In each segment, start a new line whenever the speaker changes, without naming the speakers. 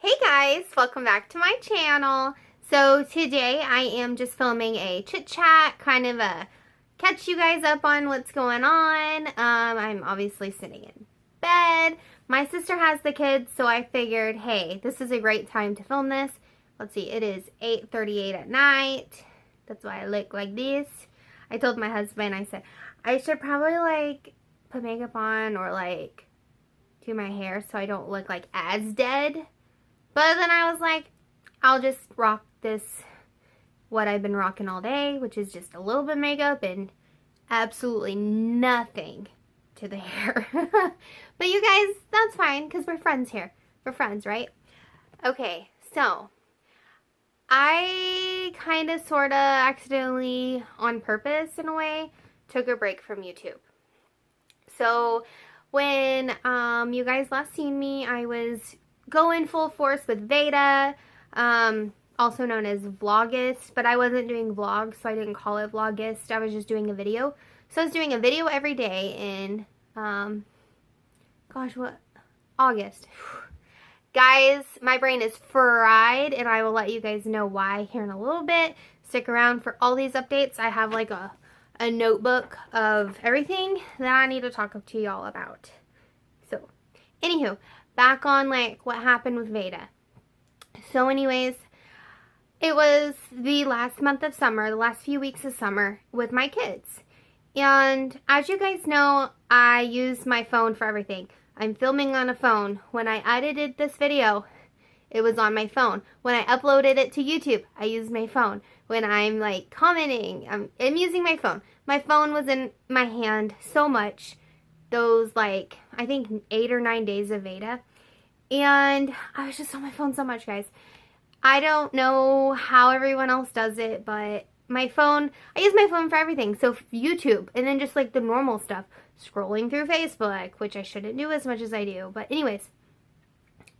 Hey guys, welcome back to my channel. So today I am just filming a chit chat, kind of a catch you guys up on what's going on. I'm obviously sitting in bed. My sister has the kids, so I figured, hey, this is a great time to film this. Let's see, it is 8:38 at night. That's why I look like this. I told my husband, I said, I should probably like put makeup on or like do my hair so I don't look like as dead. But then I was like, I'll just rock this, what I've been rocking all day, which is just a little bit of makeup and absolutely nothing to the hair. But you guys, that's fine because we're friends here. We're friends, right? Okay, so I kind of sort of accidentally, on purpose in a way, took a break from YouTube. So when you guys last seen me, I was going full force with Veda, also known as Vlogist, but I wasn't doing vlogs, so I didn't call it Vlogist. I was just doing a video. So I was doing a video every day in, August. Guys, my brain is fried, and I will let you guys know why here in a little bit. Stick around for all these updates. I have like a notebook of everything that I need to talk to y'all about. So, anywho, back on like what happened with Veda. So anyways, it was the last month of summer, the last few weeks of summer with my kids. And as you guys know, I use my phone for everything. I'm filming on a phone. When I edited this video, it was on my phone. When I uploaded it to YouTube, I used my phone. When I'm like commenting, I'm using my phone. My phone was in my hand so much. Those like, I think 8 or 9 days of Veda. And I was just on my phone so much, guys. I don't know how everyone else does it, but my phone, I use my phone for everything. So YouTube, and then just like the normal stuff. Scrolling through Facebook, which I shouldn't do as much as I do. But anyways,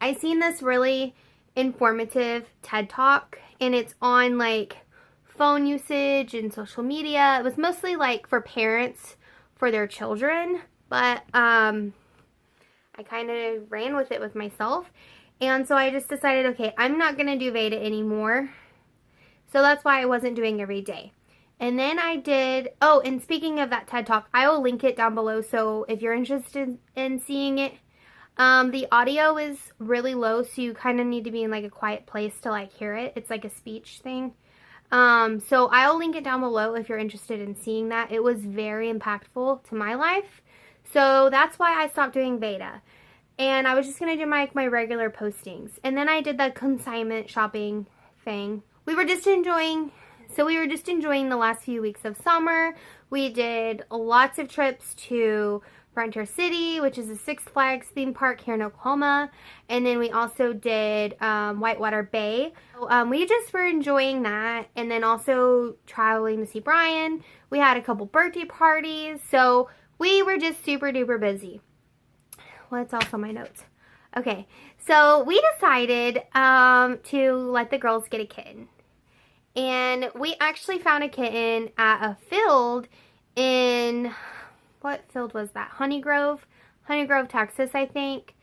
I seen this really informative TED Talk, and it's on like phone usage and social media. It was mostly like for parents for their children, but I kind of ran with it with myself. And so I just decided, okay, I'm not going to do Veda anymore. So that's why I wasn't doing every day. And then I did, oh, and speaking of that TED Talk, I will link it down below. So if you're interested in seeing it, the audio is really low. So you kind of need to be in like a quiet place to like hear it. It's like a speech thing. So I'll link it down below if you're interested in seeing that. It was very impactful to my life. So that's why I stopped doing Veda. And I was just going to do my regular postings. And then I did the consignment shopping thing. We were just enjoying the last few weeks of summer. We did lots of trips to Frontier City, which is a Six Flags theme park here in Oklahoma. And then we also did Whitewater Bay. So, we just were enjoying that. And then also traveling to see Brian. We had a couple birthday parties. So we were just super duper busy. What's also my notes? Okay, so we decided to let the girls get a kitten. And we actually found a kitten at a field in, what field was that? Honeygrove, Texas, I think.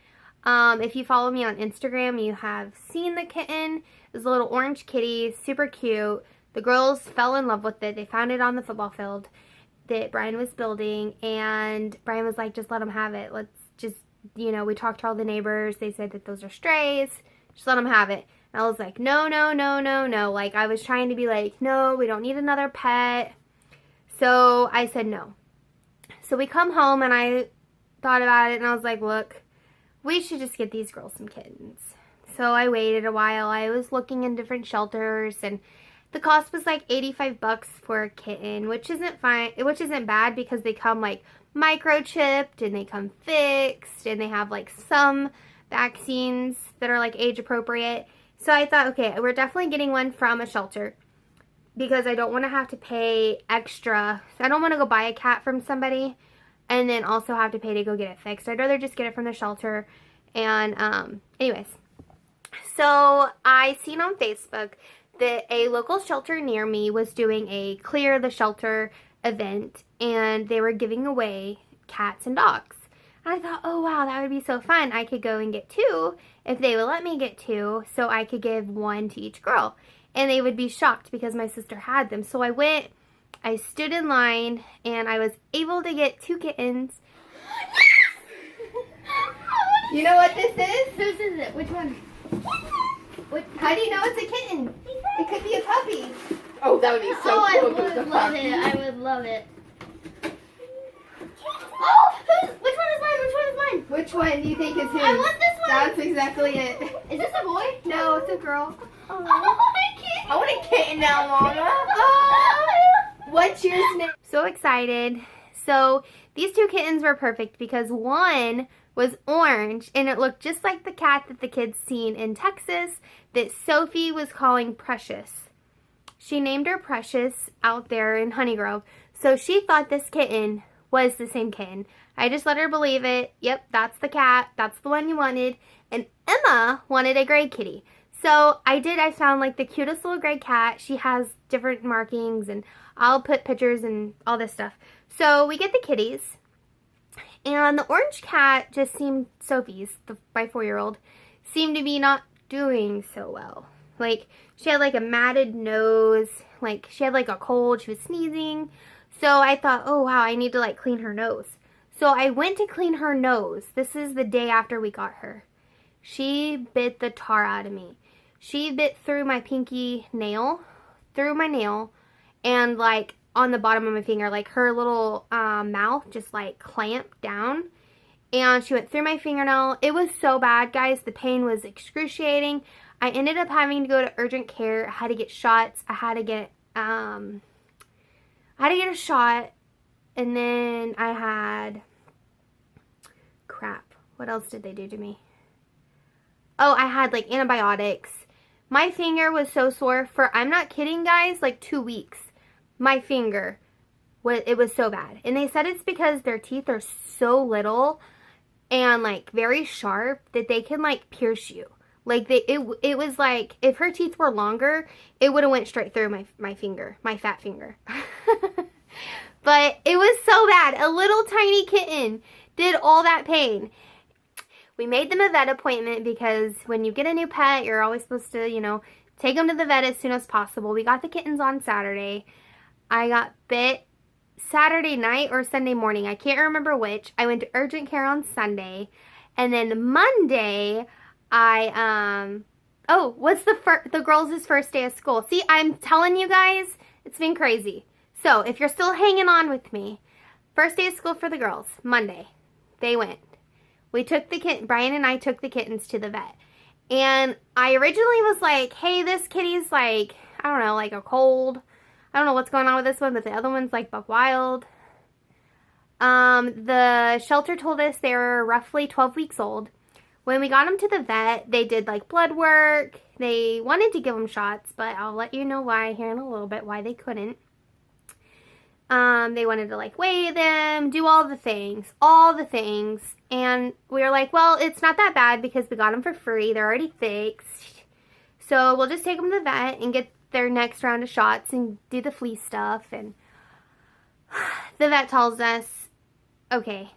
If you follow me on Instagram, you have seen the kitten. It was a little orange kitty, super cute. The girls fell in love with it. They found it on the football field that Brian was building. And Brian was like, just let them have it. Let's just, you know, we talked to all the neighbors. They said that those are strays. Just let them have it. And I was like, no, no, no, no, no. Like, I was trying to be like, no, we don't need another pet. So I said no. So we come home and I thought about it and I was like, look, we should just get these girls some kittens. So I waited a while. I was looking in different shelters and the cost was like $85 for a kitten, which isn't fine, which isn't bad because they come like microchipped and they come fixed and they have like some vaccines that are like age appropriate. So I thought, okay, we're definitely getting one from a shelter because I don't want to have to pay extra. So I don't want to go buy a cat from somebody and then also have to pay to go get it fixed. I'd rather just get it from the shelter. And anyways, so I seen on Facebook that a local shelter near me was doing a Clear the Shelter event and they were giving away cats and dogs. And I thought, oh wow, that would be so fun. I could go and get two if they would let me get 2 so I could give 1 to each girl. And they would be shocked because my sister had them. So I went, I stood in line, and I was able to get 2 kittens. You know what this is?
Whose is it? Which one?
How do you know it's a kitten? It could be a puppy.
Oh, that would be so cool.
I
if it was a
would love
puppy.
it. I would love it.
Oh,
Which one is mine? Which one is mine?
which one do you think is his?
I want this one.
That's exactly it.
Is this a boy?
No, it's a girl.
Oh, I can't.
I want a kitten now, Mama.
What's yours name? So excited. So these 2 kittens were perfect because one was orange and it looked just like the cat that the kids seen in Texas that Sophie was calling Precious. She named her Precious out there in Honeygrove. So she thought this kitten was the same kitten. I just let her believe it. Yep, that's the cat. That's the one you wanted. And Emma wanted a gray kitty. So I found like the cutest little gray cat. She has different markings and I'll put pictures and all this stuff. So we get the kitties. And the orange cat just seemed, Sophie's, my 4-year-old, seemed to be not doing so well. Like, she had like a matted nose. Like, she had like a cold. She was sneezing. So I thought, oh wow, I need to like clean her nose. So I went to clean her nose. This is the day after we got her. She bit the tar out of me. She bit through my pinky nail, through my nail, and like on the bottom of my finger, like her little mouth just like clamped down. And she went through my fingernail. It was so bad, guys. The pain was excruciating. I ended up having to go to urgent care. I had to get shots. I had to get a shot. And then I had, crap, what else did they do to me? Oh, I had like antibiotics. My finger was so sore for, I'm not kidding, guys, like 2 weeks. My finger, it was so bad. And they said it's because their teeth are so little and like very sharp that they can like pierce you. Like it was like if her teeth were longer, it would have went straight through my finger, my fat finger. But it was so bad. A little tiny kitten did all that pain. We made them a vet appointment because when you get a new pet, you're always supposed to, you know, take them to the vet as soon as possible. We got the kittens on Saturday. I got bit Saturday night or Sunday morning. I can't remember which. I went to urgent care on Sunday. And then Monday, what's the girls' first day of school? See, I'm telling you guys, it's been crazy. So, if you're still hanging on with me, first day of school for the girls, Monday. They went. We took Brian and I took the kittens to the vet. And I originally was like, hey, this kitty's like, I don't know, like a cold. I don't know what's going on with this one, but the other one's like buck wild. The shelter told us they were roughly 12 weeks old. When we got them to the vet, they did like blood work. They wanted to give them shots, but I'll let you know why here in a little bit, why they couldn't. They wanted to like weigh them, do all the things. And we were like, well, it's not that bad because we got them for free. They're already fixed. So we'll just take them to the vet and get their next round of shots and do the flea stuff. And the vet tells us, okay,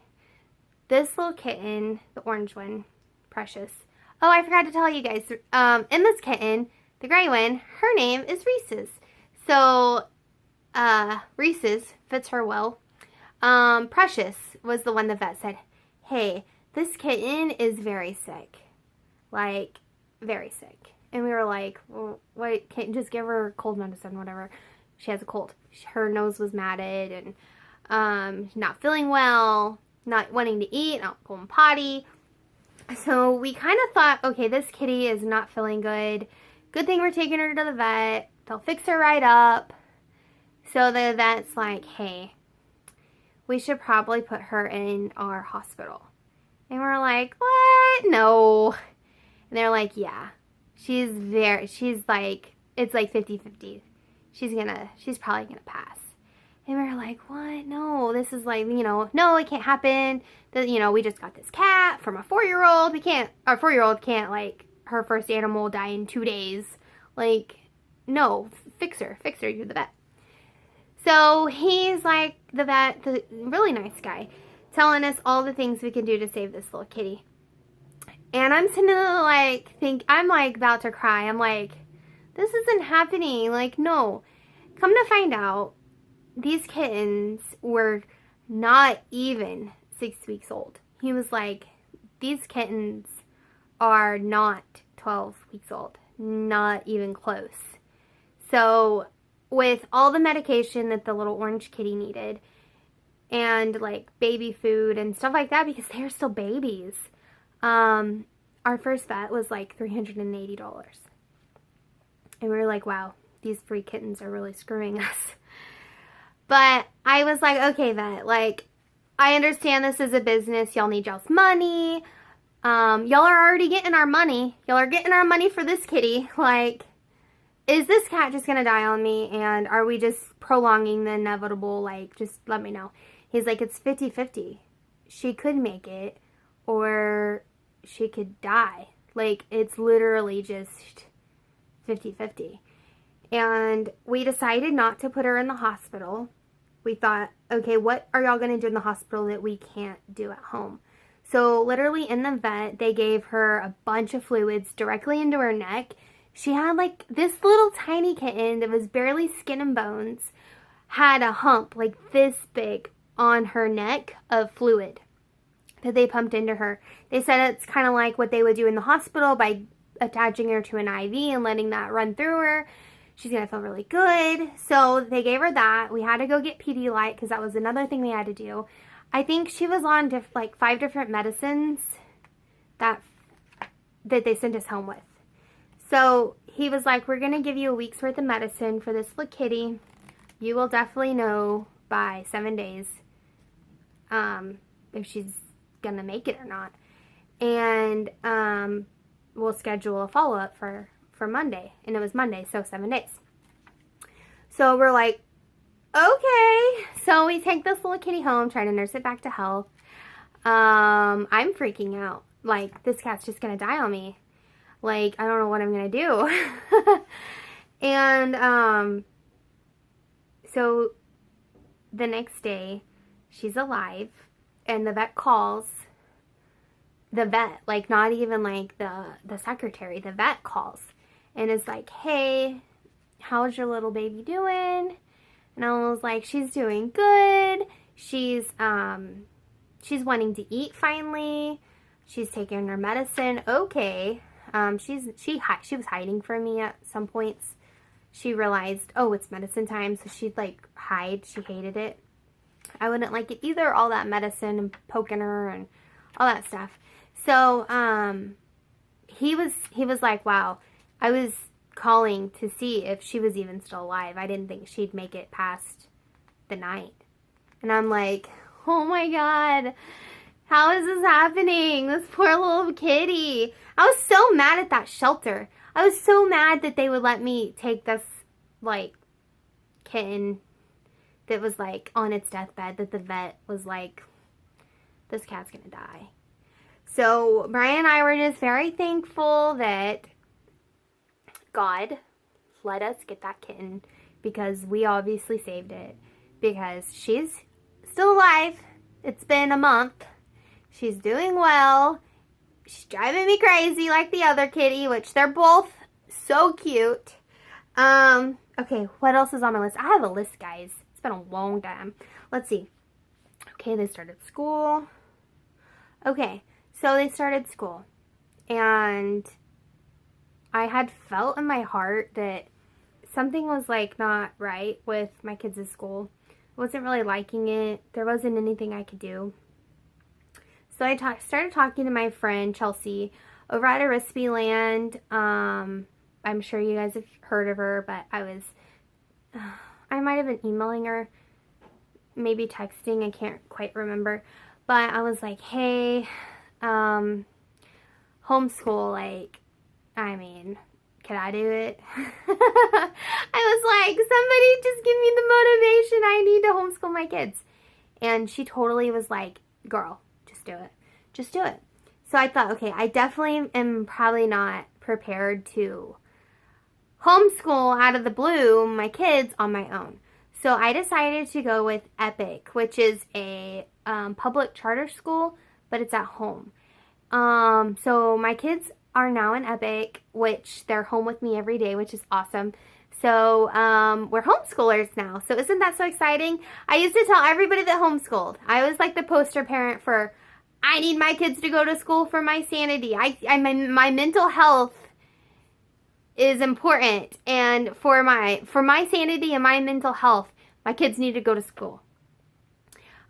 this little kitten, the orange one, Precious. Oh, I forgot to tell you guys, Emma's kitten, the gray one, her name is Reese's. So, Reese's fits her well. Precious was the one the vet said, hey, this kitten is very sick. Like, very sick. And we were like, well, what, can't just give her cold medicine, whatever. She has a cold. Her nose was matted and not feeling well, not wanting to eat, not going potty. So we kind of thought, okay, this kitty is not feeling good. Good thing we're taking her to the vet. They'll fix her right up. So the vet's like, hey, we should probably put her in our hospital. And we're like, what? No. And they're like, yeah. She's like, it's like 50-50. She's probably gonna pass. And we're like, what? No, this is like, no, it can't happen. We just got this cat from a 4-year-old. Our 4-year-old can't, like, her first animal die in 2 days. Like, no, fix her, you're the vet. So he's like, the vet, the really nice guy, telling us all the things we can do to save this little kitty. And I'm sitting there like, I'm like about to cry. I'm like, this isn't happening. Like, no. Come to find out, these kittens were not even 6 weeks old. He was like, these kittens are not 12 weeks old. Not even close. So with all the medication that the little orange kitty needed and like baby food and stuff like that, because they're still babies, our first vet was like $380. And we were like, wow, these free kittens are really screwing us. But I was like, okay, vet, like, I understand this is a business. Y'all need y'all's money. Y'all are already getting our money. Y'all are getting our money for this kitty. Like, is this cat just going to die on me? And are we just prolonging the inevitable? Like, just let me know. He's like, it's 50-50. She could make it or she could die. Like, it's literally just 50-50. And we decided not to put her in the hospital. We thought, okay, what are y'all going to do in the hospital that we can't do at home? So literally in the vet, they gave her a bunch of fluids directly into her neck. She had like this little tiny kitten that was barely skin and bones, had a hump like this big on her neck of fluid that they pumped into her. They said it's kind of like what they would do in the hospital by attaching her to an IV and letting that run through her. She's going to feel really good. So they gave her that. We had to go get Pedialyte because that was another thing we had to do. I think she was on like 5 different medicines that they sent us home with. So he was like, we're going to give you a week's worth of medicine for this little kitty. You will definitely know by 7 days if she's going to make it or not. And we'll schedule a follow-up for Monday. And it was Monday, so 7 days. So we're like, okay. So we take this little kitty home, try to nurse it back to health. I'm freaking out. Like, this cat's just going to die on me. Like, I don't know what I'm going to do. And so the next day, she's alive. And the vet calls. The vet, like not even like the secretary, the vet calls. And is like, hey, how's your little baby doing? And I was like, she's doing good. She's wanting to eat finally. She's taking her medicine. Okay. She was hiding from me at some points. She realized, oh, it's medicine time, so she'd like hide. She hated it. I wouldn't like it either, all that medicine and poking her and all that stuff. So he was like, wow. I was calling to see if she was even still alive. I didn't think she'd make it past the night. And I'm like, oh my God, how is this happening? This poor little kitty. I was so mad at that shelter. I was so mad that they would let me take this, like, kitten that was, like, on its deathbed, that the vet was like, this cat's gonna die. So Brian and I were just very thankful that God let us get that kitten, because we obviously saved it, because she's still alive. It's been a month. She's doing well. She's driving me crazy like the other kitty, which they're both so cute. Okay, what else is on my list? I have a list, guys. It's been a long time. Let's see. Okay, they started school. Okay, so they started school. And I had felt in my heart that something was like not right with my kids' school. I wasn't really liking it. There wasn't anything I could do. So I started talking to my friend Chelsea over at Arispy Land. I'm sure you guys have heard of her, but I might have been emailing her, maybe texting, I can't quite remember. But I was like, hey, homeschool, like, I mean, can I do it? I was like, somebody just give me the motivation. I need to homeschool my kids. And she totally was like, girl, just do it. Just do it. So I thought, okay, I definitely am probably not prepared to homeschool out of the blue my kids on my own. So I decided to go with Epic, which is a public charter school, but it's at home. So my kids are now in Epic, which they're home with me every day, which is awesome. So, we're homeschoolers now. So isn't that so exciting? I used to tell everybody that homeschooled. I was like the poster parent for, I need my kids to go to school for my sanity. My mental health is important. And for my sanity and my mental health, my kids need to go to school.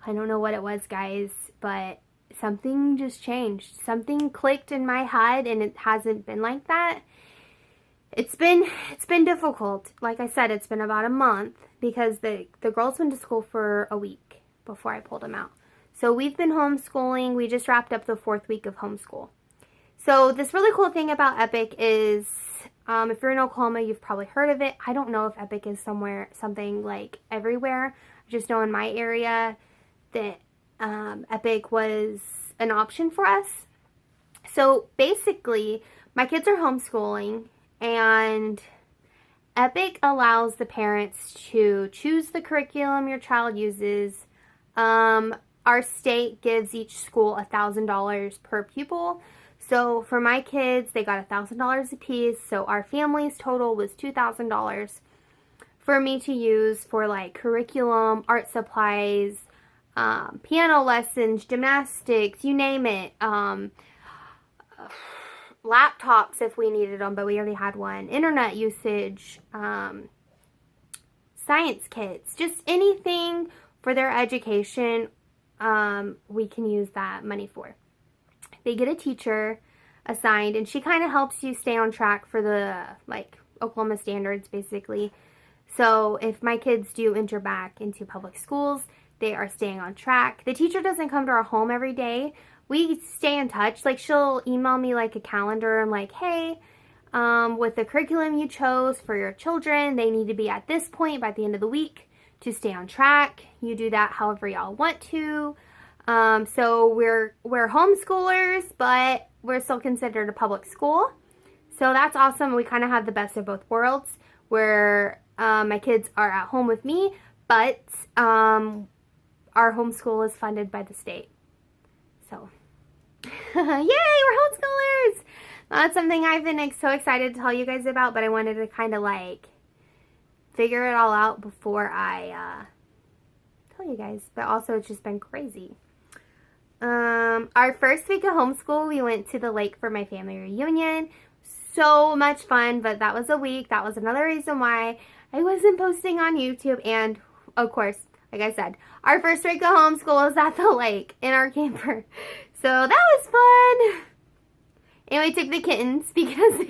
I don't know what it was, guys, but something just changed. Something clicked in my head, and it hasn't been like that. It's been difficult. Like I said, it's been about a month because the girls went to school for a week before I pulled them out. So we've been homeschooling. We just wrapped up the 4th week of homeschool. So this really cool thing about Epic is, if you're in Oklahoma, you've probably heard of it. I don't know if Epic is something like everywhere. I just know in my area that Epic was an option for us. So basically, my kids are homeschooling, and Epic allows the parents to choose the curriculum your child uses. Our state gives each school $1,000 per pupil. So for my kids, they got $1,000 apiece. So our family's total was $2,000 for me to use for like curriculum, art supplies, piano lessons, gymnastics, you name it. Laptops if we needed them, but we already had one. Internet usage, science kits, just anything for their education, we can use that money for. They get a teacher assigned, and she kind of helps you stay on track for the, like, Oklahoma standards, basically. So if my kids do enter back into public schools, they are staying on track. The teacher doesn't come to our home every day. We stay in touch. Like, she'll email me like a calendar and like, hey, with the curriculum you chose for your children, they need to be at this point by the end of the week to stay on track. You do that however y'all want to. So we're homeschoolers, but we're still considered a public school. So that's awesome. We kind of have the best of both worlds, where my kids are at home with me, but our homeschool is funded by the state. So, yay, we're homeschoolers! That's something I've been so excited to tell you guys about, but I wanted to kind of like figure it all out before I tell you guys. But also, it's just been crazy. Our first week of homeschool, we went to the lake for my family reunion. So much fun, but that was a week. That was another reason why I wasn't posting on YouTube. And, of course, like I said, our first week of homeschool was at the lake in our camper. So that was fun. And we took the kittens because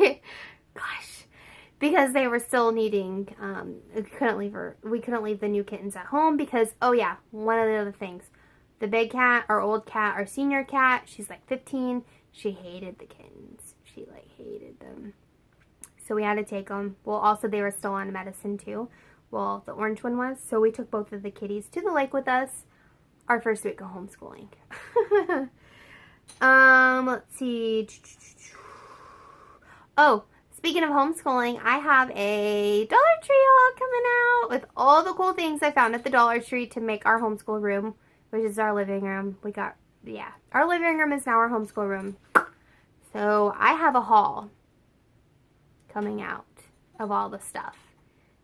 they were still needing, we couldn't leave the new kittens at home because, oh yeah, one of the other things, the big cat, our old cat, our senior cat, she's like 15. She hated the kittens. She like hated them. So we had to take them. Well, also they were still on medicine too. Well, the orange one was. So we took both of the kitties to the lake with us. Our first week of homeschooling. Let's see. Oh, speaking of homeschooling, I have a Dollar Tree haul coming out with all the cool things I found at the Dollar Tree to make our homeschool room, which is our living room. Our living room is now our homeschool room. So I have a haul coming out of all the stuff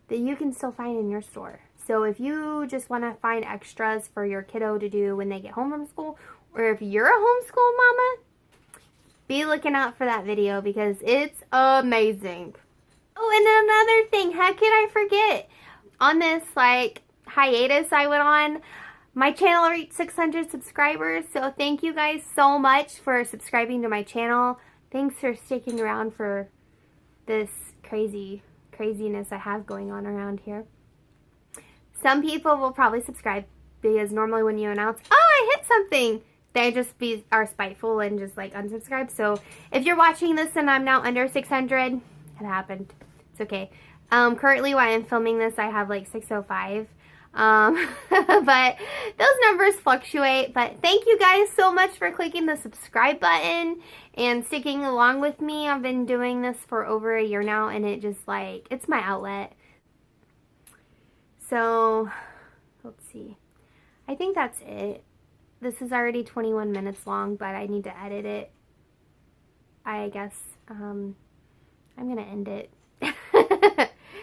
that you can still find in your store. So if you just want to find extras for your kiddo to do when they get home from school, or if you're a homeschool mama, be looking out for that video because it's amazing. Oh, and another thing, how could I forget? On this like hiatus I went on, my channel reached 600 subscribers. So thank you guys so much for subscribing to my channel. Thanks for sticking around for this craziness I have going on around here. Some people will probably subscribe because normally when you announce, oh, I hit something, they just are spiteful and just like unsubscribe. So if you're watching this and I'm now under 600, it happened. It's okay. Currently while I'm filming this, I have like 605. But those numbers fluctuate. But thank you guys so much for clicking the subscribe button and sticking along with me. I've been doing this for over a year now, and it just like, it's my outlet. So let's see. I think that's it. This is already 21 minutes long, but I need to edit it I guess I'm gonna end it.